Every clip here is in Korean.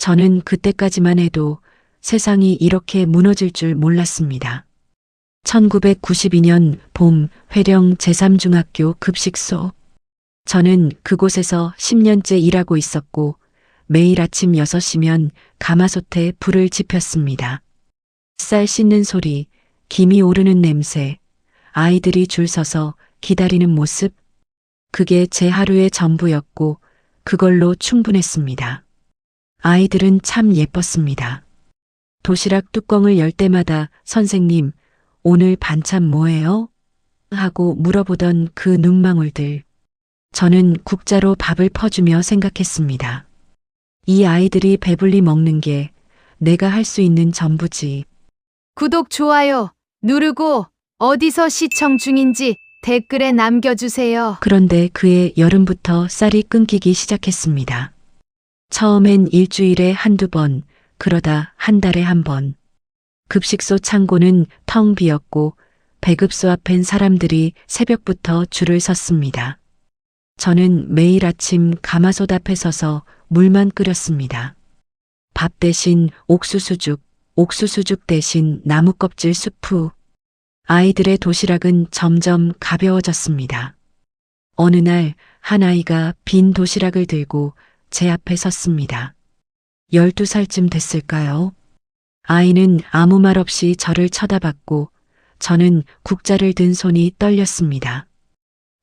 저는 그때까지만 해도 세상이 이렇게 무너질 줄 몰랐습니다. 1992년 봄 회령 제3중학교 급식소. 저는 그곳에서 10년째 일하고 있었고 매일 아침 6시면 가마솥에 불을 지폈습니다. 쌀 씻는 소리, 김이 오르는 냄새, 아이들이 줄 서서 기다리는 모습, 그게 제 하루의 전부였고 그걸로 충분했습니다. 아이들은 참 예뻤습니다. 도시락 뚜껑을 열 때마다 선생님, 오늘 반찬 뭐예요? 하고 물어보던 그 눈망울들. 저는 국자로 밥을 퍼주며 생각했습니다. 이 아이들이 배불리 먹는 게 내가 할 수 있는 전부지. 구독, 좋아요 누르고 어디서 시청 중인지 댓글에 남겨주세요. 그런데 그해 여름부터 쌀이 끊기기 시작했습니다. 처음엔 일주일에 한두 번, 그러다 한 달에 한 번. 급식소 창고는 텅 비었고 배급소 앞엔 사람들이 새벽부터 줄을 섰습니다. 저는 매일 아침 가마솥 앞에 서서 물만 끓였습니다. 밥 대신 옥수수죽, 옥수수죽 대신 나무껍질 수프. 아이들의 도시락은 점점 가벼워졌습니다. 어느 날 한 아이가 빈 도시락을 들고 제 앞에 섰습니다. 12살쯤 됐을까요? 아이는 아무 말 없이 저를 쳐다봤고 저는 국자를 든 손이 떨렸습니다.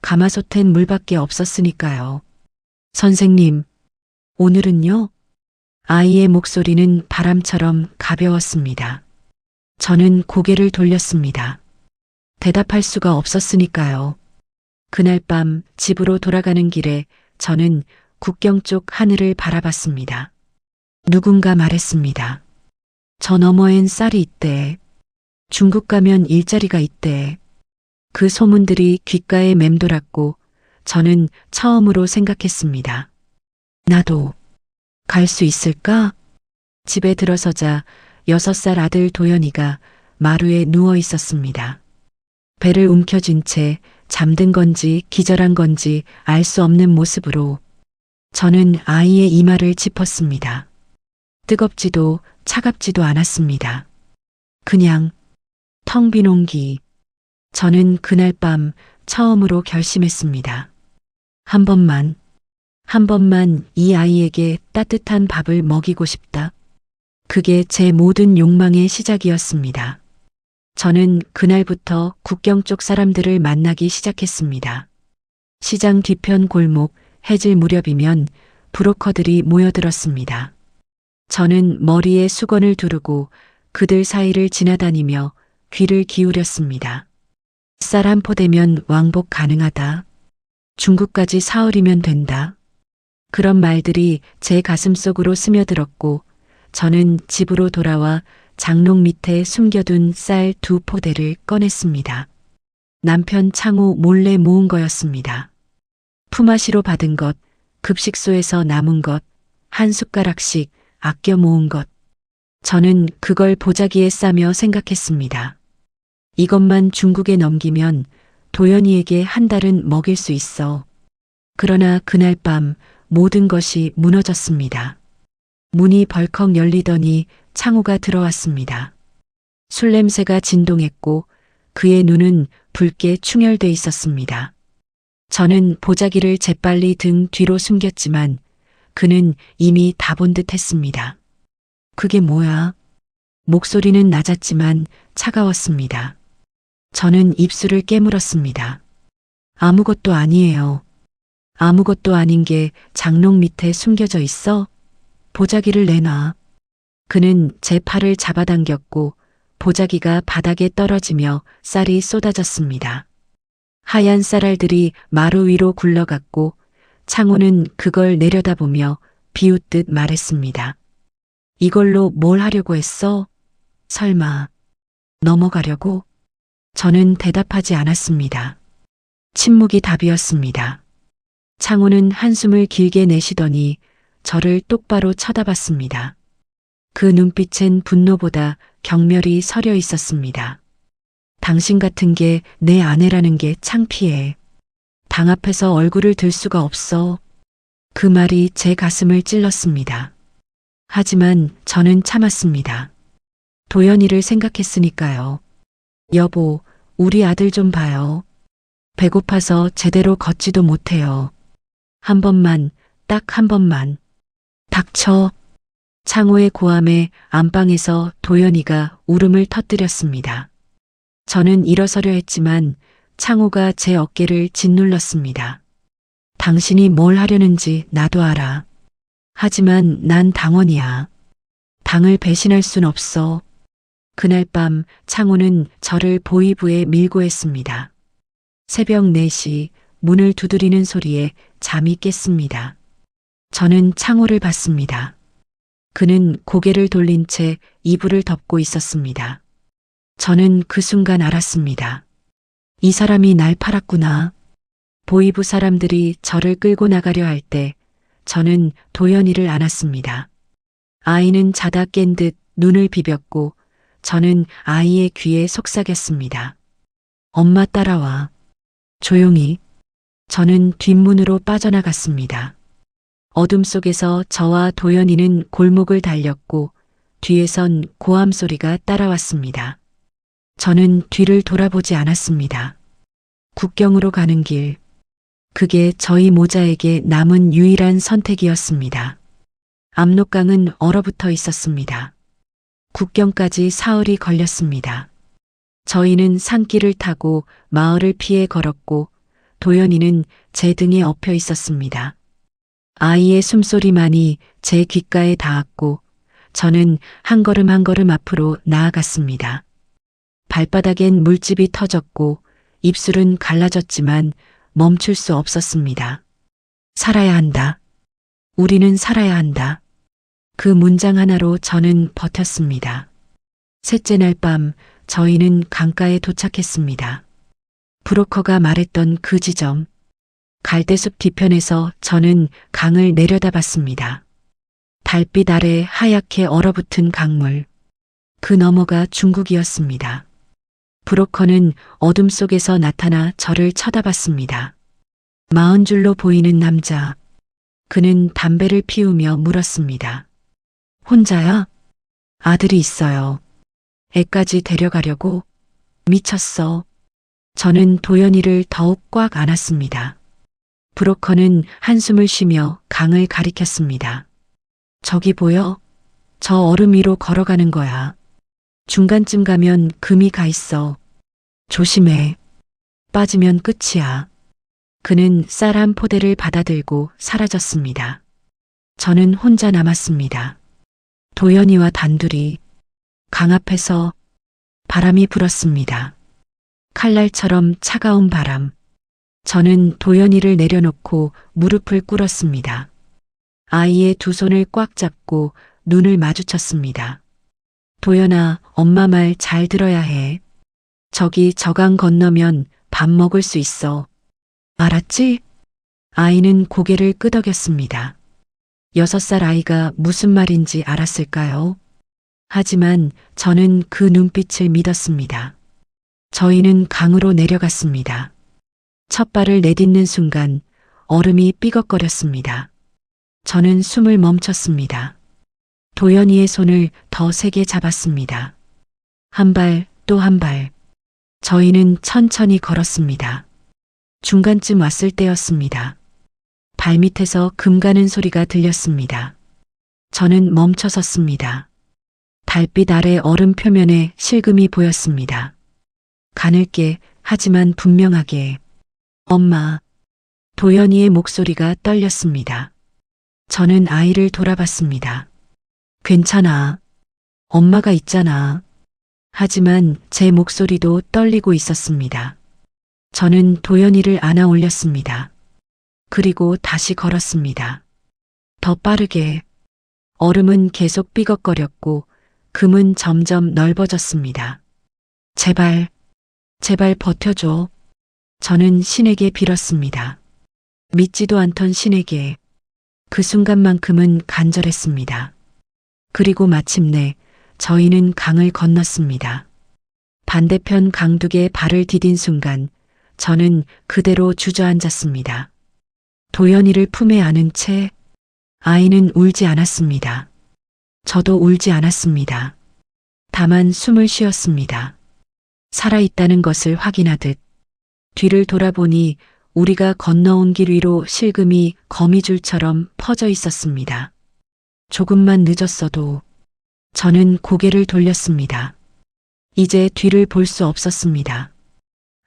가마솥엔 물밖에 없었으니까요. 선생님, 오늘은요? 아이의 목소리는 바람처럼 가벼웠습니다. 저는 고개를 돌렸습니다. 대답할 수가 없었으니까요. 그날 밤 집으로 돌아가는 길에 저는 국경 쪽 하늘을 바라봤습니다. 누군가 말했습니다. 저 너머엔 쌀이 있대. 중국 가면 일자리가 있대. 그 소문들이 귓가에 맴돌았고 저는 처음으로 생각했습니다. 나도 갈 수 있을까? 집에 들어서자 6살 아들 도연이가 마루에 누워 있었습니다. 배를 움켜쥔 채 잠든 건지 기절한 건지 알 수 없는 모습으로 저는 아이의 이마를 짚었습니다. 뜨겁지도 차갑지도 않았습니다. 그냥 텅 빈 온기. 저는 그날 밤 처음으로 결심했습니다. 한 번만 이 아이에게 따뜻한 밥을 먹이고 싶다. 그게 제 모든 욕망의 시작이었습니다. 저는 그날부터 국경 쪽 사람들을 만나기 시작했습니다. 시장 뒤편 골목, 해질 무렵이면 브로커들이 모여들었습니다. 저는 머리에 수건을 두르고 그들 사이를 지나다니며 귀를 기울였습니다. 쌀 한 포대면 왕복 가능하다. 중국까지 사흘이면 된다. 그런 말들이 제 가슴 속으로 스며들었고 저는 집으로 돌아와 장롱 밑에 숨겨둔 쌀 2포대를 꺼냈습니다. 남편 창호 몰래 모은 거였습니다. 품앗이로 받은 것, 급식소에서 남은 것, 한 숟가락씩 아껴 모은 것. 저는 그걸 보자기에 싸며 생각했습니다. 이것만 중국에 넘기면 도연이에게 한 달은 먹일 수 있어. 그러나 그날 밤 모든 것이 무너졌습니다. 문이 벌컥 열리더니 창호가 들어왔습니다. 술 냄새가 진동했고 그의 눈은 붉게 충혈돼 있었습니다. 저는 보자기를 재빨리 등 뒤로 숨겼지만 그는 이미 다 본 듯 했습니다. 그게 뭐야? 목소리는 낮았지만 차가웠습니다. 저는 입술을 깨물었습니다. 아무것도 아니에요. 아무것도 아닌 게 장롱 밑에 숨겨져 있어? 보자기를 내놔. 그는 제 팔을 잡아당겼고 보자기가 바닥에 떨어지며 쌀이 쏟아졌습니다. 하얀 쌀알들이 마루 위로 굴러갔고 창호는 그걸 내려다보며 비웃듯 말했습니다. 이걸로 뭘 하려고 했어? 설마 넘어가려고? 저는 대답하지 않았습니다. 침묵이 답이었습니다. 창호는 한숨을 길게 내쉬더니 저를 똑바로 쳐다봤습니다. 그 눈빛엔 분노보다 경멸이 서려 있었습니다. 당신 같은 게 내 아내라는 게 창피해. 방 앞에서 얼굴을 들 수가 없어. 그 말이 제 가슴을 찔렀습니다. 하지만 저는 참았습니다. 도연이를 생각했으니까요. 여보, 우리 아들 좀 봐요. 배고파서 제대로 걷지도 못해요. 한 번만, 딱 한 번만. 닥쳐. 창호의 고함에 안방에서 도연이가 울음을 터뜨렸습니다. 저는 일어서려 했지만 창호가 제 어깨를 짓눌렀습니다. 당신이 뭘 하려는지 나도 알아. 하지만 난 당원이야. 당을 배신할 순 없어. 그날 밤 창호는 저를 보이부에 밀고 했습니다. 새벽 4시 문을 두드리는 소리에 잠이 깼습니다. 저는 창호를 봤습니다. 그는 고개를 돌린 채 이불을 덮고 있었습니다. 저는 그 순간 알았습니다. 이 사람이 날 팔았구나. 보이부 사람들이 저를 끌고 나가려 할 때 저는 도연이를 안았습니다. 아이는 자다 깬 듯 눈을 비볐고 저는 아이의 귀에 속삭였습니다. 엄마 따라와. 조용히. 저는 뒷문으로 빠져나갔습니다. 어둠 속에서 저와 도연이는 골목을 달렸고 뒤에선 고함 소리가 따라왔습니다. 저는 뒤를 돌아보지 않았습니다. 국경으로 가는 길. 그게 저희 모자에게 남은 유일한 선택이었습니다. 압록강은 얼어붙어 있었습니다. 국경까지 사흘이 걸렸습니다. 저희는 산길을 타고 마을을 피해 걸었고 도연이는 제 등에 엎여 있었습니다. 아이의 숨소리만이 제 귓가에 닿았고 저는 한 걸음 한 걸음 앞으로 나아갔습니다. 발바닥엔 물집이 터졌고 입술은 갈라졌지만 멈출 수 없었습니다. 살아야 한다. 우리는 살아야 한다. 그 문장 하나로 저는 버텼습니다. 셋째 날 밤 저희는 강가에 도착했습니다. 브로커가 말했던 그 지점. 갈대숲 뒤편에서 저는 강을 내려다봤습니다. 달빛 아래 하얗게 얼어붙은 강물. 그 너머가 중국이었습니다. 브로커는 어둠 속에서 나타나 저를 쳐다봤습니다. 40줄로 보이는 남자. 그는 담배를 피우며 물었습니다. 혼자야? 아들이 있어요. 애까지 데려가려고? 미쳤어. 저는 도연이를 더욱 꽉 안았습니다. 브로커는 한숨을 쉬며 강을 가리켰습니다. 저기 보여? 저 얼음 위로 걸어가는 거야. 중간쯤 가면 금이 가 있어. 조심해. 빠지면 끝이야. 그는 쌀 한 포대를 받아들고 사라졌습니다. 저는 혼자 남았습니다. 도연이와 단둘이 강 앞에서 바람이 불었습니다. 칼날처럼 차가운 바람. 저는 도연이를 내려놓고 무릎을 꿇었습니다. 아이의 두 손을 꽉 잡고 눈을 마주쳤습니다. 도연아, 엄마 말 잘 들어야 해. 저기 저강 건너면 밥 먹을 수 있어. 알았지? 아이는 고개를 끄덕였습니다. 6살 아이가 무슨 말인지 알았을까요? 하지만 저는 그 눈빛을 믿었습니다. 저희는 강으로 내려갔습니다. 첫 발을 내딛는 순간 얼음이 삐걱거렸습니다. 저는 숨을 멈췄습니다. 도연이의 손을 더 세게 잡았습니다. 한 발, 또 한 발. 저희는 천천히 걸었습니다. 중간쯤 왔을 때였습니다. 발밑에서 금 가는 소리가 들렸습니다. 저는 멈춰 섰습니다. 달빛 아래 얼음 표면에 실금이 보였습니다. 가늘게 하지만 분명하게. 엄마. 도연이의 목소리가 떨렸습니다. 저는 아이를 돌아봤습니다. 괜찮아. 엄마가 있잖아. 하지만 제 목소리도 떨리고 있었습니다. 저는 도연이를 안아 올렸습니다. 그리고 다시 걸었습니다. 더 빠르게. 얼음은 계속 삐걱거렸고 금은 점점 넓어졌습니다. 제발, 제발 버텨줘. 저는 신에게 빌었습니다. 믿지도 않던 신에게. 그 순간만큼은 간절했습니다. 그리고 마침내 저희는 강을 건넜습니다. 반대편 강둑에 발을 디딘 순간 저는 그대로 주저앉았습니다. 도연이를 품에 안은 채 아이는 울지 않았습니다. 저도 울지 않았습니다. 다만 숨을 쉬었습니다. 살아있다는 것을 확인하듯 뒤를 돌아보니 우리가 건너온 길 위로 실금이 거미줄처럼 퍼져 있었습니다. 조금만 늦었어도 저는 고개를 돌렸습니다. 이제 뒤를 볼 수 없었습니다.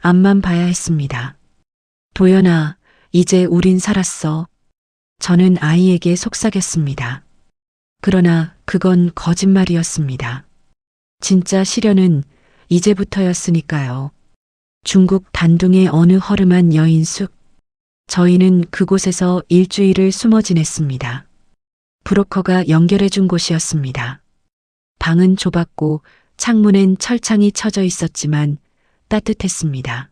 앞만 봐야 했습니다. 도연아, 이제 우린 살았어. 저는 아이에게 속삭였습니다. 그러나 그건 거짓말이었습니다. 진짜 시련은 이제부터였으니까요. 중국 단둥의 어느 허름한 여인숙. 저희는 그곳에서 일주일을 숨어 지냈습니다. 브로커가 연결해 준 곳이었습니다. 방은 좁았고 창문엔 철창이 쳐져 있었지만 따뜻했습니다.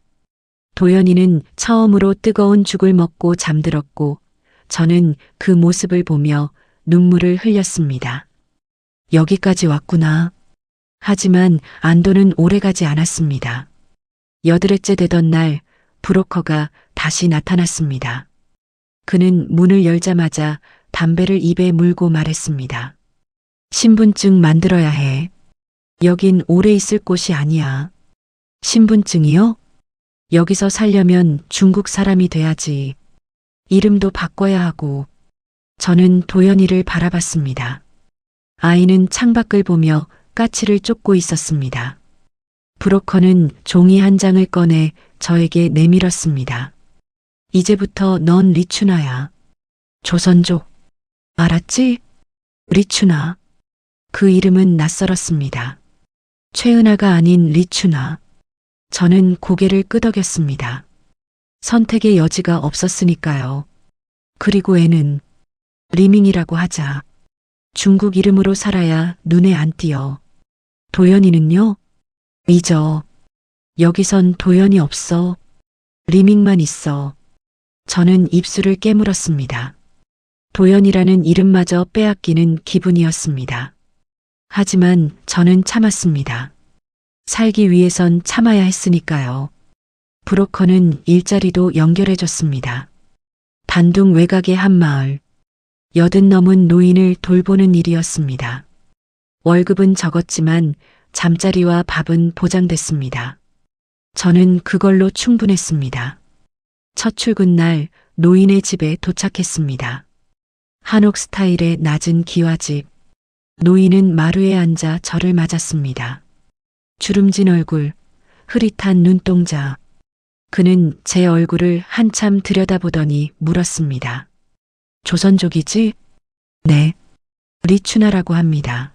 도연이는 처음으로 뜨거운 죽을 먹고 잠들었고 저는 그 모습을 보며 눈물을 흘렸습니다. 여기까지 왔구나. 하지만 안도는 오래가지 않았습니다. 8회째 되던 날 브로커가 다시 나타났습니다. 그는 문을 열자마자 담배를 입에 물고 말했습니다. 신분증 만들어야 해. 여긴 오래 있을 곳이 아니야. 신분증이요? 여기서 살려면 중국 사람이 돼야지. 이름도 바꿔야 하고. 저는 도연이를 바라봤습니다. 아이는 창밖을 보며 까치를 쫓고 있었습니다. 브로커는 종이 한 장을 꺼내 저에게 내밀었습니다. 이제부터 넌 리추나야. 조선족. 알았지? 리추나. 그 이름은 낯설었습니다. 최은하가 아닌 리추나. 저는 고개를 끄덕였습니다. 선택의 여지가 없었으니까요. 그리고 애는 리밍이라고 하자. 중국 이름으로 살아야 눈에 안 띄어. 도연이는요? 잊어. 여기선 도연이 없어. 리밍만 있어. 저는 입술을 깨물었습니다. 도연이라는 이름마저 빼앗기는 기분이었습니다. 하지만 저는 참았습니다. 살기 위해선 참아야 했으니까요. 브로커는 일자리도 연결해줬습니다. 단둥 외곽의 한 마을. 80 넘은 노인을 돌보는 일이었습니다. 월급은 적었지만 잠자리와 밥은 보장됐습니다. 저는 그걸로 충분했습니다. 첫 출근 날 노인의 집에 도착했습니다. 한옥 스타일의 낮은 기와집. 노인은 마루에 앉아 저를 맞았습니다. 주름진 얼굴, 흐릿한 눈동자. 그는 제 얼굴을 한참 들여다보더니 물었습니다. 조선족이지? 네. 리추나라고 합니다.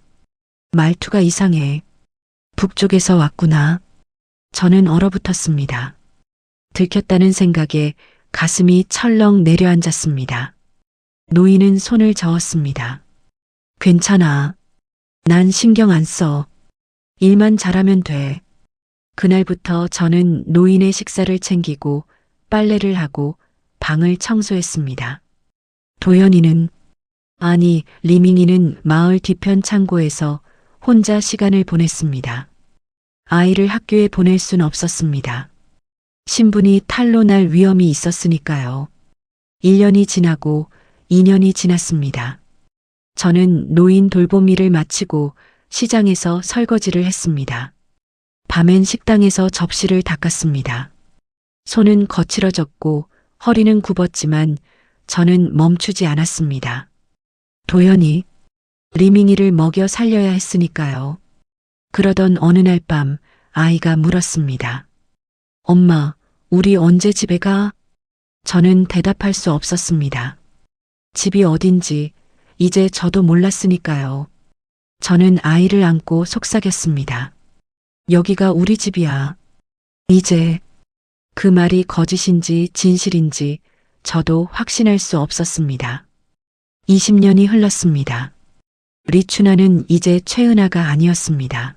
말투가 이상해. 북쪽에서 왔구나. 저는 얼어붙었습니다. 들켰다는 생각에 가슴이 철렁 내려앉았습니다. 노인은 손을 저었습니다. 괜찮아. 난 신경 안 써. 일만 잘하면 돼. 그날부터 저는 노인의 식사를 챙기고 빨래를 하고 방을 청소했습니다. 도연이는, 아니, 리밍이는 마을 뒤편 창고에서 혼자 시간을 보냈습니다. 아이를 학교에 보낼 순 없었습니다. 신분이 탈로 날 위험이 있었으니까요. 1년이 지나고 2년이 지났습니다. 저는 노인 돌봄 일을 마치고 시장에서 설거지를 했습니다. 밤엔 식당에서 접시를 닦았습니다. 손은 거칠어졌고 허리는 굽었지만 저는 멈추지 않았습니다. 도연이, 리밍이를 먹여 살려야 했으니까요. 그러던 어느 날 밤 아이가 물었습니다. 엄마, 우리 언제 집에 가? 저는 대답할 수 없었습니다. 집이 어딘지 이제 저도 몰랐으니까요. 저는 아이를 안고 속삭였습니다. 여기가 우리 집이야. 이제. 그 말이 거짓인지 진실인지 저도 확신할 수 없었습니다. 20년이 흘렀습니다. 리추나는 이제 최은하가 아니었습니다.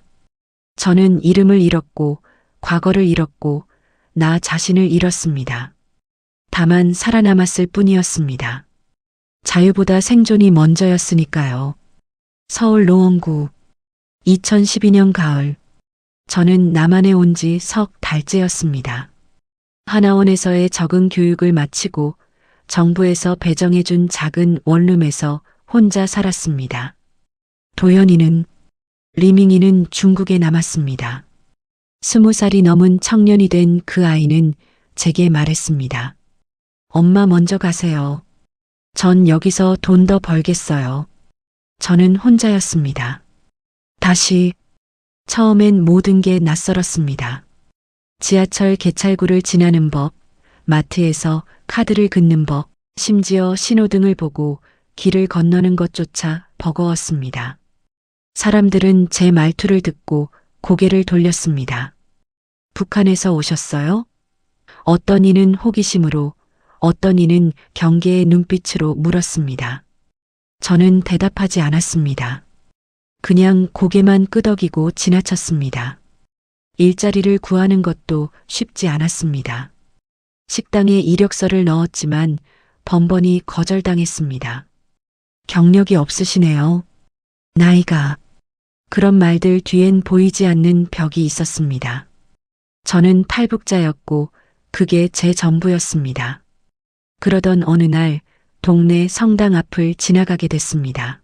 저는 이름을 잃었고 과거를 잃었고 나 자신을 잃었습니다. 다만 살아남았을 뿐이었습니다. 자유보다 생존이 먼저였으니까요. 서울 노원구 2012년 가을. 저는 남한에 온 지 석 달째였습니다. 하나원에서의 적응 교육을 마치고 정부에서 배정해준 작은 원룸에서 혼자 살았습니다. 도연이는, 리밍이는 중국에 남았습니다. 20살이 넘은 청년이 된 그 아이는 제게 말했습니다. 엄마 먼저 가세요. 전 여기서 돈 더 벌겠어요. 저는 혼자였습니다. 처음엔 모든 게 낯설었습니다. 지하철 개찰구를 지나는 법, 마트에서 카드를 긋는 법, 심지어 신호등을 보고 길을 건너는 것조차 버거웠습니다. 사람들은 제 말투를 듣고 고개를 돌렸습니다. 북한에서 오셨어요? 어떤 이는 호기심으로, 어떤 이는 경계의 눈빛으로 물었습니다. 저는 대답하지 않았습니다. 그냥 고개만 끄덕이고 지나쳤습니다. 일자리를 구하는 것도 쉽지 않았습니다. 식당에 이력서를 넣었지만 번번이 거절당했습니다. 경력이 없으시네요. 나이가. 그런 말들 뒤엔 보이지 않는 벽이 있었습니다. 저는 탈북자였고 그게 제 전부였습니다. 그러던 어느 날 동네 성당 앞을 지나가게 됐습니다.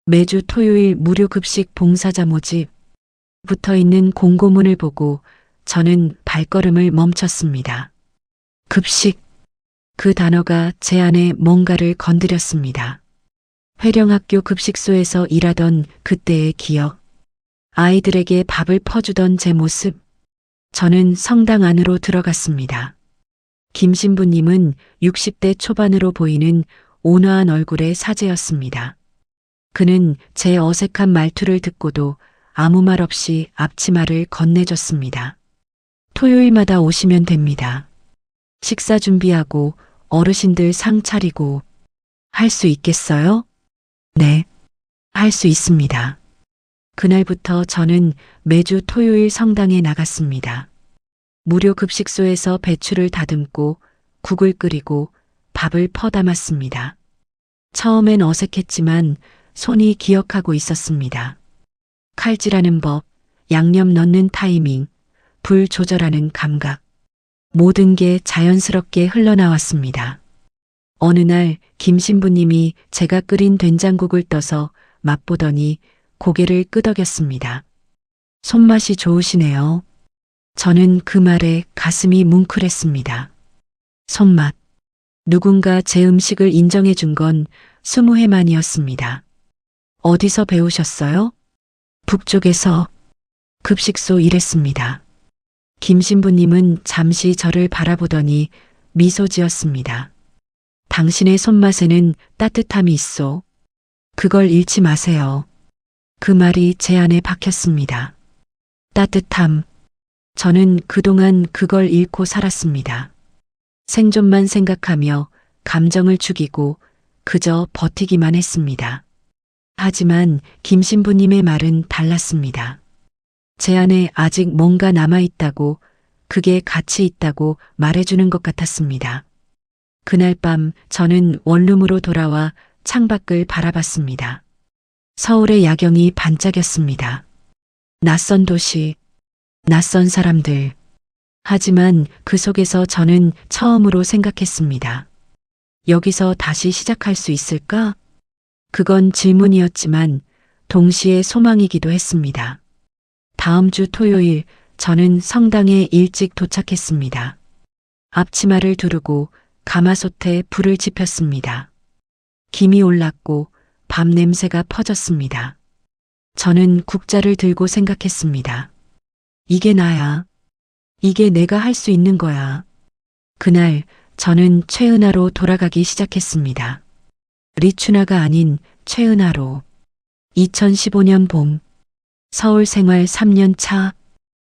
매주 토요일 무료 급식 봉사자 모집 붙어 있는 공고문을 보고 저는 발걸음을 멈췄습니다. 급식. 그 단어가 제 안에 뭔가를 건드렸습니다. 회령학교 급식소에서 일하던 그때의 기억. 아이들에게 밥을 퍼주던 제 모습. 저는 성당 안으로 들어갔습니다. 김 신부님은 60대 초반으로 보이는 온화한 얼굴의 사제였습니다. 그는 제 어색한 말투를 듣고도 아무 말 없이 앞치마를 건네줬습니다. 토요일마다 오시면 됩니다. 식사 준비하고 어르신들 상 차리고. 할 수 있겠어요? 네, 할 수 있습니다. 그날부터 저는 매주 토요일 성당에 나갔습니다. 무료 급식소에서 배추를 다듬고 국을 끓이고 밥을 퍼담았습니다. 처음엔 어색했지만 손이 기억하고 있었습니다. 칼질하는 법, 양념 넣는 타이밍, 불 조절하는 감각. 모든 게 자연스럽게 흘러나왔습니다. 어느 날 김 신부님이 제가 끓인 된장국을 떠서 맛보더니 고개를 끄덕였습니다. 손맛이 좋으시네요. 저는 그 말에 가슴이 뭉클했습니다. 손맛. 누군가 제 음식을 인정해 준 건 20회 만이었습니다. 어디서 배우셨어요? 북쪽에서. 급식소 일했습니다. 김 신부님은 잠시 저를 바라보더니 미소 지었습니다. 당신의 손맛에는 따뜻함이 있어. 그걸 잃지 마세요. 그 말이 제 안에 박혔습니다. 따뜻함. 저는 그동안 그걸 잃고 살았습니다. 생존만 생각하며 감정을 죽이고 그저 버티기만 했습니다. 하지만 김 신부님의 말은 달랐습니다. 제 안에 아직 뭔가 남아있다고, 그게 가치 있다고 말해주는 것 같았습니다. 그날 밤 저는 원룸으로 돌아와 창밖을 바라봤습니다. 서울의 야경이 반짝였습니다. 낯선 도시, 낯선 사람들. 하지만 그 속에서 저는 처음으로 생각했습니다. 여기서 다시 시작할 수 있을까? 그건 질문이었지만 동시에 소망이기도 했습니다. 다음 주 토요일 저는 성당에 일찍 도착했습니다. 앞치마를 두르고 가마솥에 불을 지폈습니다. 김이 올랐고 밥 냄새가 퍼졌습니다. 저는 국자를 들고 생각했습니다. 이게 나야. 이게 내가 할 수 있는 거야. 그날 저는 최은하로 돌아가기 시작했습니다. 리춘하가 아닌 최은하로. 2015년 봄. 서울 생활 3년 차.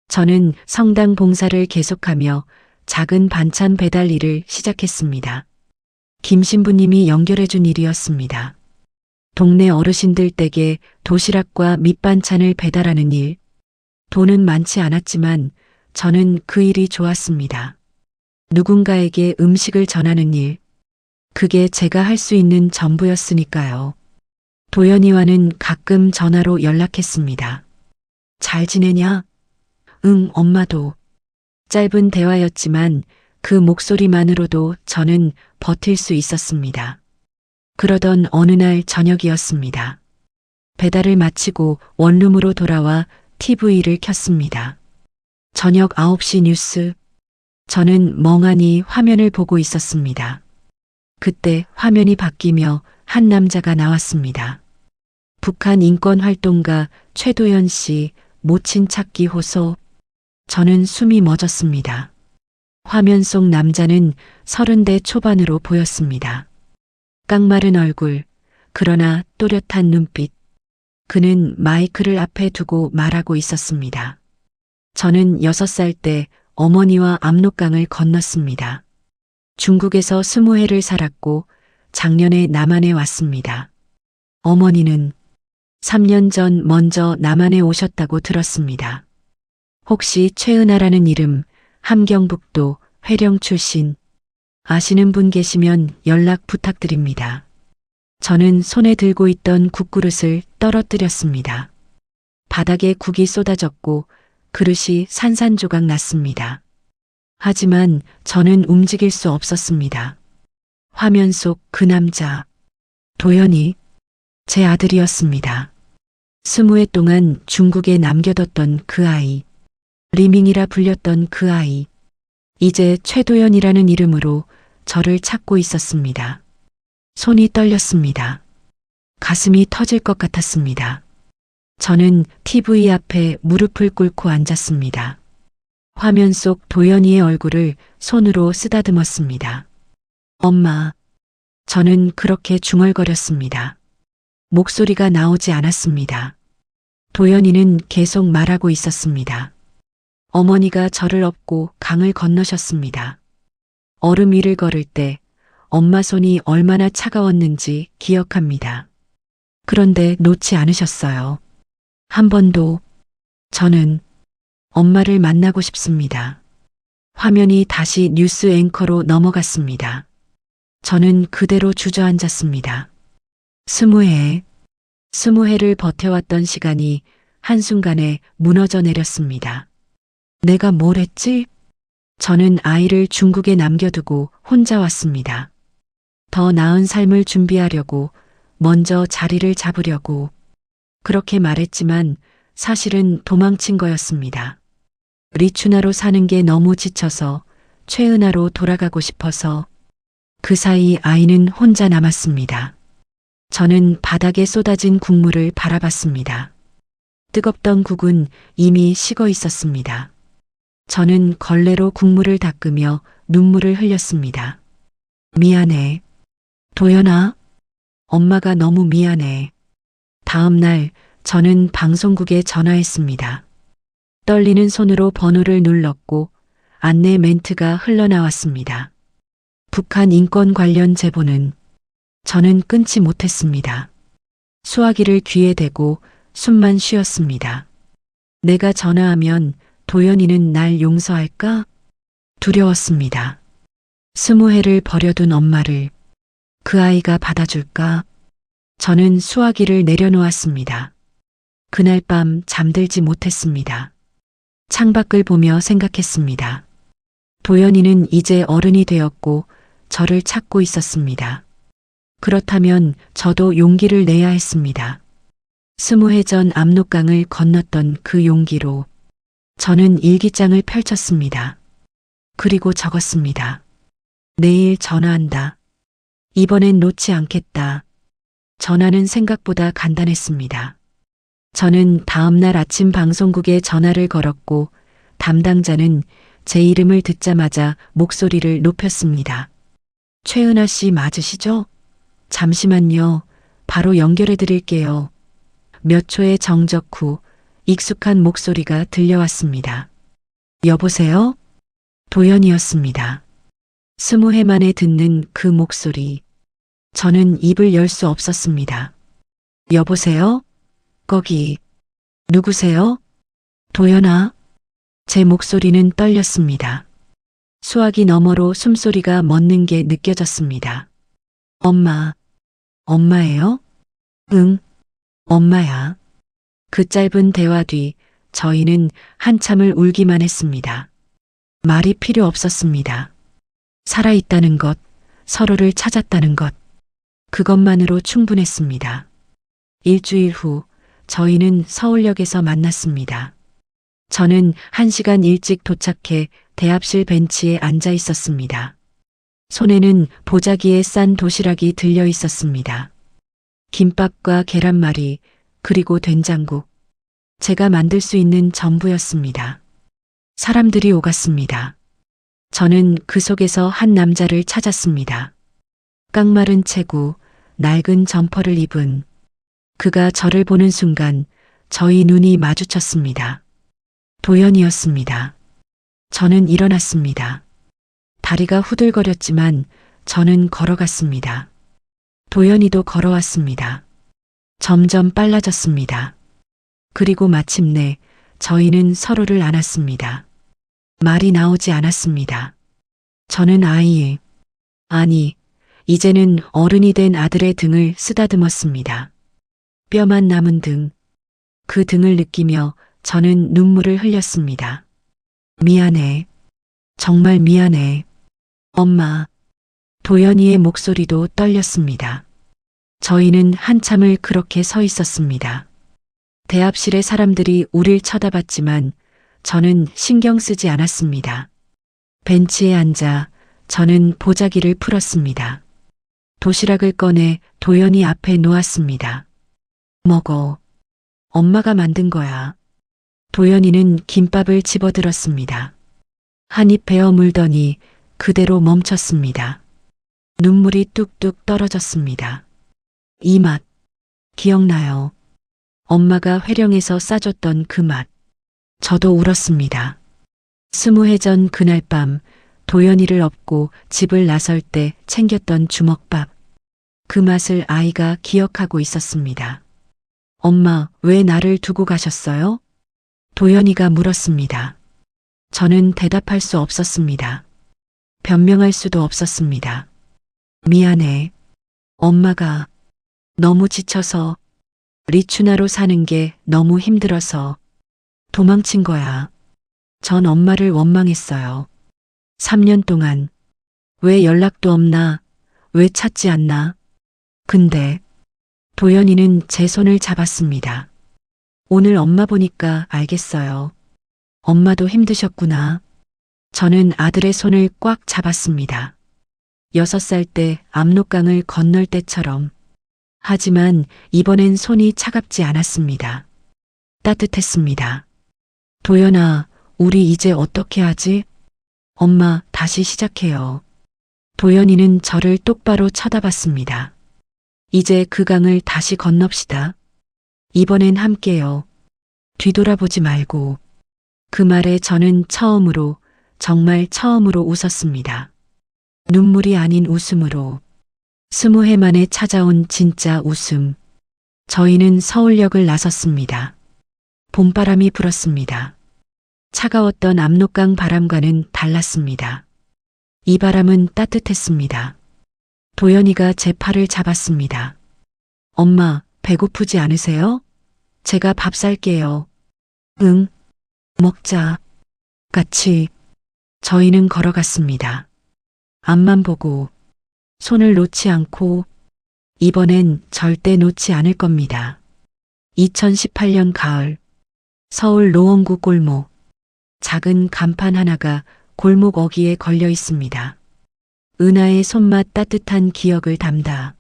저는 성당 봉사를 계속하며 작은 반찬 배달 일을 시작했습니다. 김 신부님이 연결해준 일이었습니다. 동네 어르신들 댁에 도시락과 밑반찬을 배달하는 일. 돈은 많지 않았지만 저는 그 일이 좋았습니다. 누군가에게 음식을 전하는 일. 그게 제가 할 수 있는 전부였으니까요. 도연이와는 가끔 전화로 연락했습니다. 잘 지내냐? 응, 엄마도. 짧은 대화였지만 그 목소리만으로도 저는 버틸 수 있었습니다. 그러던 어느 날 저녁이었습니다. 배달을 마치고 원룸으로 돌아와 TV를 켰습니다. 저녁 9시 뉴스. 저는 멍하니 화면을 보고 있었습니다. 그때 화면이 바뀌며 한 남자가 나왔습니다. 북한 인권활동가 최도연 씨 모친 찾기 호소. 저는 숨이 멎었습니다. 화면 속 남자는 30대 초반으로 보였습니다. 깡마른 얼굴, 그러나 또렷한 눈빛. 그는 마이크를 앞에 두고 말하고 있었습니다. 저는 6살 때 어머니와 압록강을 건넜습니다. 중국에서 20해를 살았고 작년에 남한에 왔습니다. 어머니는 3년 전 먼저 남한에 오셨다고 들었습니다. 혹시 최은하라는 이름, 함경북도 회령 출신 아시는 분 계시면 연락 부탁드립니다. 저는 손에 들고 있던 국그릇을 떨어뜨렸습니다. 바닥에 국이 쏟아졌고 그릇이 산산조각 났습니다. 하지만 저는 움직일 수 없었습니다. 화면 속 그 남자, 도연이 제 아들이었습니다. 20해 동안 중국에 남겨뒀던 그 아이, 리밍이라 불렸던 그 아이, 이제 최도연이라는 이름으로 저를 찾고 있었습니다. 손이 떨렸습니다. 가슴이 터질 것 같았습니다. 저는 TV 앞에 무릎을 꿇고 앉았습니다. 화면 속 도연이의 얼굴을 손으로 쓰다듬었습니다. 엄마. 저는 그렇게 중얼거렸습니다. 목소리가 나오지 않았습니다. 도연이는 계속 말하고 있었습니다. 어머니가 저를 업고 강을 건너셨습니다. 얼음 위를 걸을 때 엄마 손이 얼마나 차가웠는지 기억합니다. 그런데 놓지 않으셨어요. 한 번도. 저는 엄마를 만나고 싶습니다. 화면이 다시 뉴스 앵커로 넘어갔습니다. 저는 그대로 주저앉았습니다. 20해. 20해를 버텨왔던 시간이 한순간에 무너져 내렸습니다. 내가 뭘 했지? 저는 아이를 중국에 남겨두고 혼자 왔습니다. 더 나은 삶을 준비하려고, 먼저 자리를 잡으려고. 그렇게 말했지만 사실은 도망친 거였습니다. 리추나로 사는 게 너무 지쳐서 최은하로 돌아가고 싶어서. 그 사이 아이는 혼자 남았습니다. 저는 바닥에 쏟아진 국물을 바라봤습니다. 뜨겁던 국은 이미 식어 있었습니다. 저는 걸레로 국물을 닦으며 눈물을 흘렸습니다. 미안해. 도연아. 엄마가 너무 미안해. 다음 날 저는 방송국에 전화했습니다. 떨리는 손으로 번호를 눌렀고 안내 멘트가 흘러나왔습니다. 북한 인권 관련 제보는. 저는 끊지 못했습니다. 수화기를 귀에 대고 숨만 쉬었습니다. 내가 전화하면 도연이는 날 용서할까? 두려웠습니다. 20해를 버려둔 엄마를 그 아이가 받아줄까? 저는 수화기를 내려놓았습니다. 그날 밤 잠들지 못했습니다. 창밖을 보며 생각했습니다. 도연이는 이제 어른이 되었고 저를 찾고 있었습니다. 그렇다면 저도 용기를 내야 했습니다. 20해 전 압록강을 건넜던 그 용기로 저는 일기장을 펼쳤습니다. 그리고 적었습니다. 내일 전화한다. 이번엔 놓지 않겠다. 전화는 생각보다 간단했습니다. 저는 다음 날 아침 방송국에 전화를 걸었고 담당자는 제 이름을 듣자마자 목소리를 높였습니다. 최은하 씨 맞으시죠? 잠시만요. 바로 연결해 드릴게요. 몇 초의 정적 후 익숙한 목소리가 들려왔습니다. 여보세요? 도연이었습니다. 20해 만에 듣는 그 목소리. 저는 입을 열 수 없었습니다. 여보세요? 거기. 누구세요? 도연아? 제 목소리는 떨렸습니다. 수화기 너머로 숨소리가 멎는 게 느껴졌습니다. 엄마. 엄마예요? 응. 엄마야. 그 짧은 대화 뒤 저희는 한참을 울기만 했습니다. 말이 필요 없었습니다. 살아있다는 것, 서로를 찾았다는 것, 그것만으로 충분했습니다. 일주일 후 저희는 서울역에서 만났습니다. 저는 1시간 일찍 도착해 대합실 벤치에 앉아 있었습니다. 손에는 보자기에 싼 도시락이 들려 있었습니다. 김밥과 계란말이, 그리고 된장국. 제가 만들 수 있는 전부였습니다. 사람들이 오갔습니다. 저는 그 속에서 한 남자를 찾았습니다. 깡마른 체구, 낡은 점퍼를 입은. 그가 저를 보는 순간 저희 눈이 마주쳤습니다. 도연이었습니다. 저는 일어났습니다. 다리가 후들거렸지만 저는 걸어갔습니다. 도연이도 걸어왔습니다. 점점 빨라졌습니다. 그리고 마침내 저희는 서로를 안았습니다. 말이 나오지 않았습니다. 저는 이제는 어른이 된 아들의 등을 쓰다듬었습니다. 뼈만 남은 등, 그 등을 느끼며 저는 눈물을 흘렸습니다. 미안해. 정말 미안해. 엄마. 도연이의 목소리도 떨렸습니다. 저희는 한참을 그렇게 서 있었습니다. 대합실의 사람들이 우릴 쳐다봤지만 저는 신경 쓰지 않았습니다. 벤치에 앉아 저는 보자기를 풀었습니다. 도시락을 꺼내 도연이 앞에 놓았습니다. 먹어. 엄마가 만든 거야. 도연이는 김밥을 집어들었습니다. 한 입 베어 물더니 그대로 멈췄습니다. 눈물이 뚝뚝 떨어졌습니다. 이 맛, 기억나요? 엄마가 회령에서 싸줬던 그 맛. 저도 울었습니다. 20해 전 그날 밤 도연이를 업고 집을 나설 때 챙겼던 주먹밥. 그 맛을 아이가 기억하고 있었습니다. 엄마, 왜 나를 두고 가셨어요? 도연이가 물었습니다. 저는 대답할 수 없었습니다. 변명할 수도 없었습니다. 미안해. 엄마가 너무 지쳐서 리추나로 사는 게 너무 힘들어서 도망친 거야. 전 엄마를 원망했어요. 3년 동안 왜 연락도 없나? 왜 찾지 않나? 근데 도연이는 제 손을 잡았습니다. 오늘 엄마 보니까 알겠어요. 엄마도 힘드셨구나. 저는 아들의 손을 꽉 잡았습니다. 6살 때 압록강을 건널 때처럼. 하지만 이번엔 손이 차갑지 않았습니다. 따뜻했습니다. 도연아, 우리 이제 어떻게 하지? 엄마, 다시 시작해요. 도연이는 저를 똑바로 쳐다봤습니다. 이제 그 강을 다시 건넙시다. 이번엔 함께요. 뒤돌아보지 말고. 그 말에 저는 처음으로, 정말 처음으로 웃었습니다. 눈물이 아닌 웃음으로. 20해 만에 찾아온 진짜 웃음. 저희는 서울역을 나섰습니다. 봄바람이 불었습니다. 차가웠던 압록강 바람과는 달랐습니다. 이 바람은 따뜻했습니다. 도연이가 제 팔을 잡았습니다. 엄마, 배고프지 않으세요? 제가 밥 살게요. 응, 먹자. 같이. 저희는 걸어갔습니다. 앞만 보고, 손을 놓지 않고, 이번엔 절대 놓지 않을 겁니다. 2018년 가을, 서울 노원구 골목. 작은 간판 하나가 골목 어귀에 걸려 있습니다. 은하의 손맛 따뜻한 기억을 담다.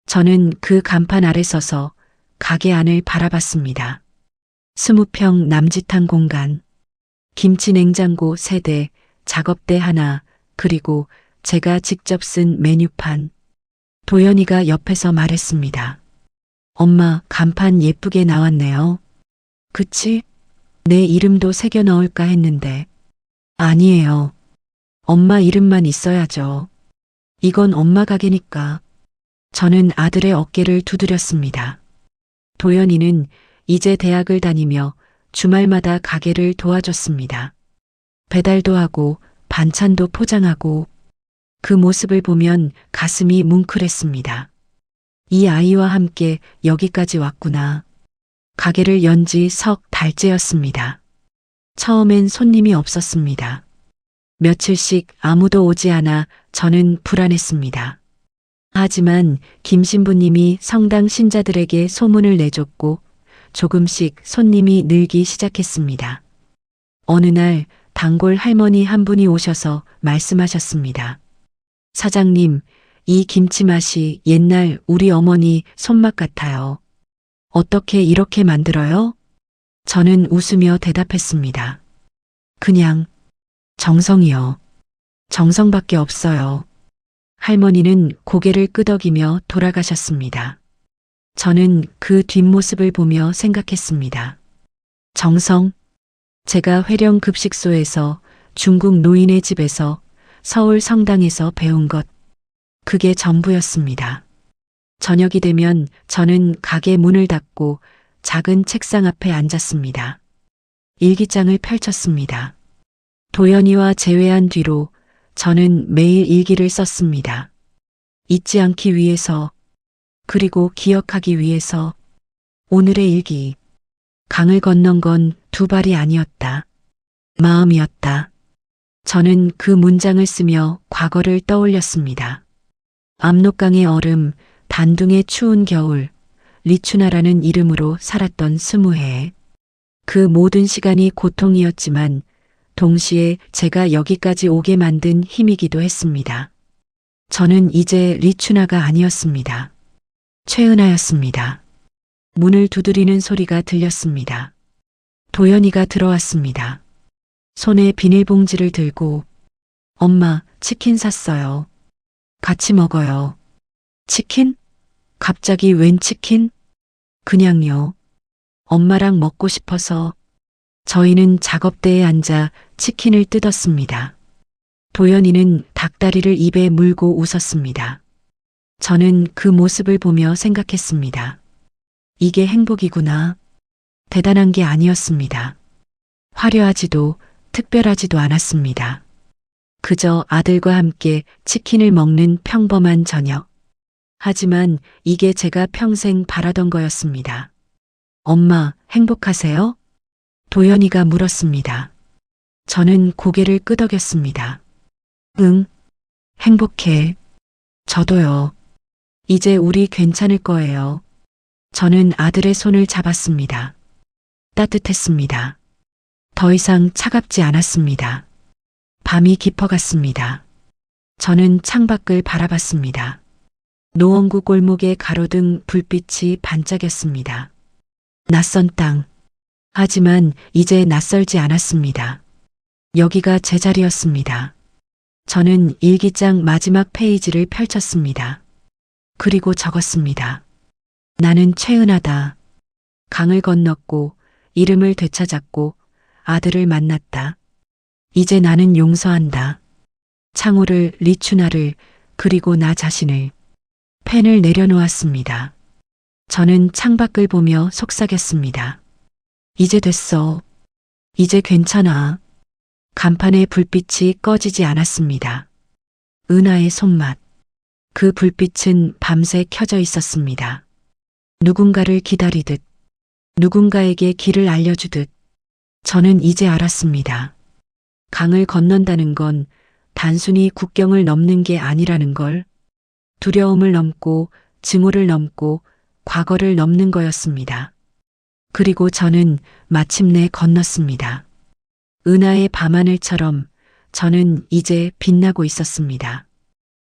저는 그 간판 아래 서서 가게 안을 바라봤습니다. 20평 남짓한 공간, 김치 냉장고 3대, 작업대 하나, 그리고 제가 직접 쓴 메뉴판. 도연이가 옆에서 말했습니다. 엄마, 간판 예쁘게 나왔네요. 그치? 내 이름도 새겨 넣을까 했는데. 아니에요. 엄마 이름만 있어야죠. 이건 엄마 가게니까. 저는 아들의 어깨를 두드렸습니다. 도연이는 이제 대학을 다니며 주말마다 가게를 도와줬습니다. 배달도 하고 반찬도 포장하고. 그 모습을 보면 가슴이 뭉클했습니다. 이 아이와 함께 여기까지 왔구나. 가게를 연 지 석 달째였습니다. 처음엔 손님이 없었습니다. 며칠씩 아무도 오지 않아 저는 불안했습니다. 하지만 김 신부님이 성당 신자들에게 소문을 내줬고 조금씩 손님이 늘기 시작했습니다. 어느 날 단골 할머니 한 분이 오셔서 말씀하셨습니다. 사장님, 이 김치 맛이 옛날 우리 어머니 손맛 같아요. 어떻게 이렇게 만들어요? 저는 웃으며 대답했습니다. 그냥 정성이요. 정성밖에 없어요. 할머니는 고개를 끄덕이며 돌아가셨습니다. 저는 그 뒷모습을 보며 생각했습니다. 정성? 제가 회령 급식소에서 중국 노인의 집에서 서울 성당에서 배운 것. 그게 전부였습니다. 저녁이 되면 저는 가게 문을 닫고 작은 책상 앞에 앉았습니다. 일기장을 펼쳤습니다. 도연이와 재회한 뒤로 저는 매일 일기를 썼습니다. 잊지 않기 위해서, 그리고 기억하기 위해서. 오늘의 일기. 강을 건넌 건 두 발이 아니었다. 마음이었다. 저는 그 문장을 쓰며 과거를 떠올렸습니다. 압록강의 얼음, 단둥의 추운 겨울, 리추나라는 이름으로 살았던 20해. 그 모든 시간이 고통이었지만 동시에 제가 여기까지 오게 만든 힘이기도 했습니다. 저는 이제 리추나가 아니었습니다. 최은하였습니다. 문을 두드리는 소리가 들렸습니다. 도연이가 들어왔습니다. 손에 비닐봉지를 들고 엄마, 치킨 샀어요. 같이 먹어요. 치킨? 갑자기 웬 치킨? 그냥요. 엄마랑 먹고 싶어서. 저희는 작업대에 앉아 치킨을 뜯었습니다. 도연이는 닭다리를 입에 물고 웃었습니다. 저는 그 모습을 보며 생각했습니다. 이게 행복이구나. 대단한 게 아니었습니다. 화려하지도 특별하지도 않았습니다. 그저 아들과 함께 치킨을 먹는 평범한 저녁. 하지만 이게 제가 평생 바라던 거였습니다. 엄마, 행복하세요? 도연이가 물었습니다. 저는 고개를 끄덕였습니다. 응, 행복해. 저도요. 이제 우리 괜찮을 거예요. 저는 아들의 손을 잡았습니다. 따뜻했습니다. 더 이상 차갑지 않았습니다. 밤이 깊어갔습니다. 저는 창밖을 바라봤습니다. 노원구 골목에 가로등 불빛이 반짝였습니다. 낯선 땅. 하지만 이제 낯설지 않았습니다. 여기가 제 자리였습니다. 저는 일기장 마지막 페이지를 펼쳤습니다. 그리고 적었습니다. 나는 최은하다. 강을 건넜고 이름을 되찾았고 아들을 만났다. 이제 나는 용서한다. 창호를, 리추나를, 그리고 나 자신을. 펜을 내려놓았습니다. 저는 창밖을 보며 속삭였습니다. 이제 됐어. 이제 괜찮아. 간판의 불빛이 꺼지지 않았습니다. 은하의 손맛. 그 불빛은 밤새 켜져 있었습니다. 누군가를 기다리듯, 누군가에게 길을 알려주듯. 저는 이제 알았습니다. 강을 건넌다는 건 단순히 국경을 넘는 게 아니라는 걸. 두려움을 넘고 증오를 넘고 과거를 넘는 거였습니다. 그리고 저는 마침내 건넜습니다. 은하의 밤하늘처럼 저는 이제 빛나고 있었습니다.